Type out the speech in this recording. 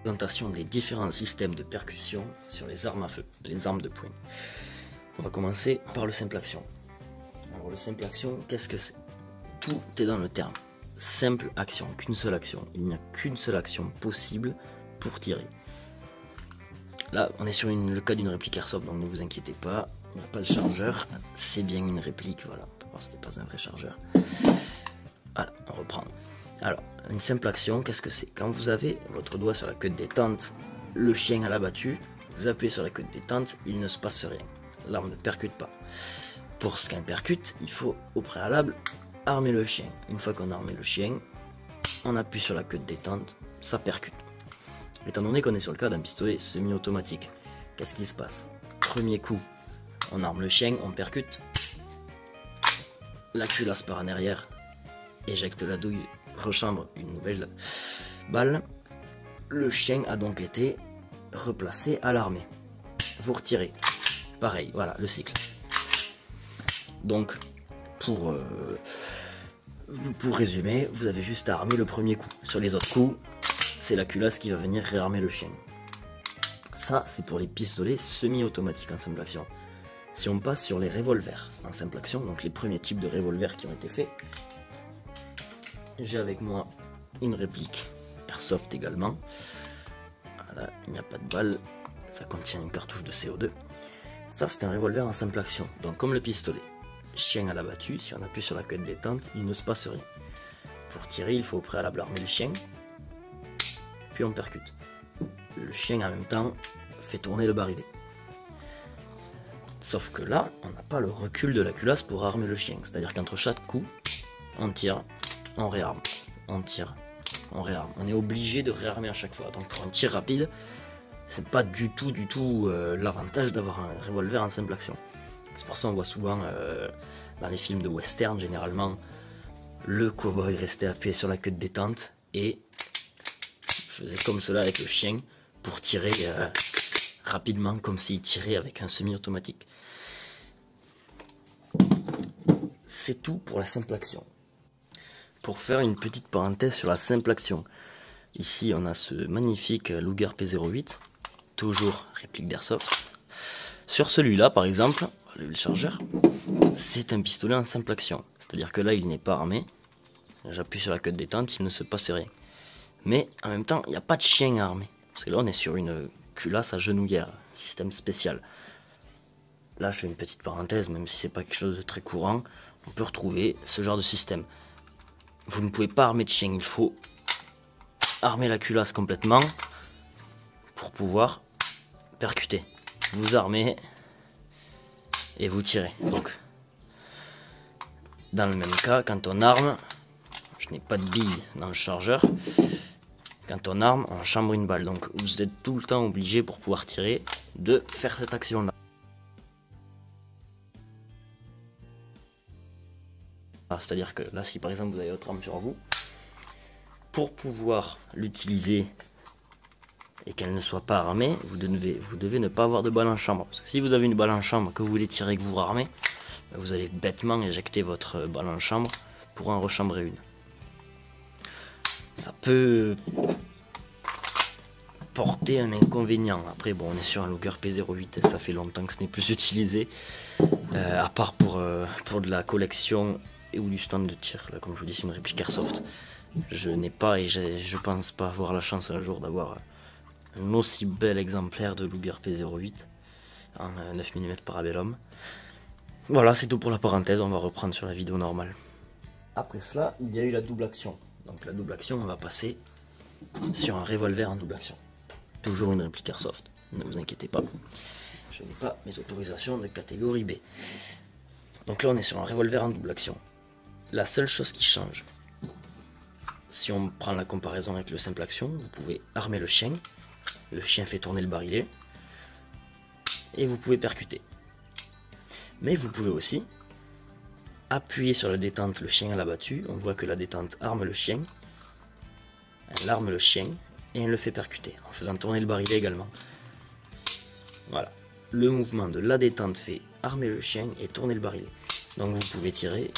Présentation des différents systèmes de percussion sur les armes à feu, les armes de poing. On va commencer par le simple action. Alors le simple action, qu'est-ce que c'est? Tout est dans le terme. Simple action, qu'une seule action. Il n'y a qu'une seule action possible pour tirer. Là, on est sur le cas d'une réplique Airsoft, donc ne vous inquiétez pas, il n'y a pas de chargeur, c'est bien une réplique, voilà, on peut voir que ce n'est pas un vrai chargeur. Voilà, on reprend. Alors, une simple action, qu'est-ce que c'est? Quand vous avez votre doigt sur la queue de détente, le chien à l'abattu, vous appuyez sur la queue de détente, il ne se passe rien. L'arme ne percute pas. Pour ce qu'elle percute, il faut au préalable armer le chien. Une fois qu'on a armé le chien, on appuie sur la queue de détente, ça percute. Étant donné qu'on est sur le cas d'un pistolet semi-automatique, qu'est-ce qui se passe? Premier coup, on arme le chien, on percute, la culasse part en arrière, éjecte la douille, rechambre une nouvelle balle. Le chien a donc été replacé à l'armée. Vous retirez. Pareil, voilà le cycle. Donc, pour résumer, vous avez juste à armer le premier coup. Sur les autres coups, c'est la culasse qui va venir réarmer le chien. Ça, c'est pour les pistolets semi-automatiques en simple action. Si on passe sur les revolvers en simple action, donc les premiers types de revolvers qui ont été faits, j'ai avec moi une réplique Airsoft également. Voilà, il n'y a pas de balle, ça contient une cartouche de CO2. Ça, c'est un revolver en simple action, donc comme le pistolet. Chien à l'abattu, si on appuie sur la queue de détente, il ne se passe rien. Pour tirer, il faut au préalable armer le chien, puis on percute. Le chien en même temps fait tourner le barillet. Sauf que là, on n'a pas le recul de la culasse pour armer le chien. C'est-à-dire qu'entre chaque coup, on tire, on réarme, on tire, on réarme. On est obligé de réarmer à chaque fois. Donc pour un tir rapide, c'est pas du tout l'avantage d'avoir un revolver en simple action. C'est pour ça qu'on voit souvent dans les films de western, généralement, le cowboy restait appuyé sur la queue de détente et faisait comme cela avec le chien pour tirer rapidement, comme s'il tirait avec un semi-automatique. C'est tout pour la simple action. Pour faire une petite parenthèse sur la simple action, ici on a ce magnifique Luger P08, toujours réplique d'Airsoft. Sur celui-là par exemple, le chargeur, c'est un pistolet en simple action, c'est-à-dire que là il n'est pas armé, j'appuie sur la queue de détente, il ne se passe rien. Mais en même temps, il n'y a pas de chien armé, parce que là on est sur une culasse à genouillère, système spécial. Là je fais une petite parenthèse, même si c'est pas quelque chose de très courant, on peut retrouver ce genre de système. Vous ne pouvez pas armer de chien, il faut armer la culasse complètement pour pouvoir percuter. Vous armez et vous tirez. Donc, dans le même cas, quand on arme, je n'ai pas de bille dans le chargeur. Quand on arme, on chambre une balle. Donc, vous êtes tout le temps obligé pour pouvoir tirer de faire cette action-là. C'est-à-dire que là, si par exemple vous avez votre arme sur vous, pour pouvoir l'utiliser et qu'elle ne soit pas armée, vous devez ne pas avoir de balle en chambre. Parce que si vous avez une balle en chambre que vous voulez tirer et que vous rarmez, vous allez bêtement éjecter votre balle en chambre pour en rechambrer une. Ça peut porter un inconvénient. Après, bon, on est sur un Luger P08 et ça fait longtemps que ce n'est plus utilisé, à part pour de la collection et ou du stand de tir. Là, comme je vous dis, c'est une réplique Airsoft. Je n'ai pas et je pense pas avoir la chance un jour d'avoir un aussi bel exemplaire de Luger P08 en 9 mm Parabellum. Voilà, c'est tout pour la parenthèse, on va reprendre sur la vidéo normale. Après cela, il y a eu la double action. Donc la double action, on va passer sur un revolver en double action. Toujours une réplique Airsoft, ne vous inquiétez pas. Je n'ai pas mes autorisations de catégorie B. Donc là, on est sur un revolver en double action. La seule chose qui change, si on prend la comparaison avec le simple action, vous pouvez armer le chien fait tourner le barillet, et vous pouvez percuter. Mais vous pouvez aussi appuyer sur la détente, le chien à l'abattu, on voit que la détente arme le chien, elle arme le chien, et elle le fait percuter, en faisant tourner le barillet également. Voilà, le mouvement de la détente fait armer le chien et tourner le barillet. Donc vous pouvez tirer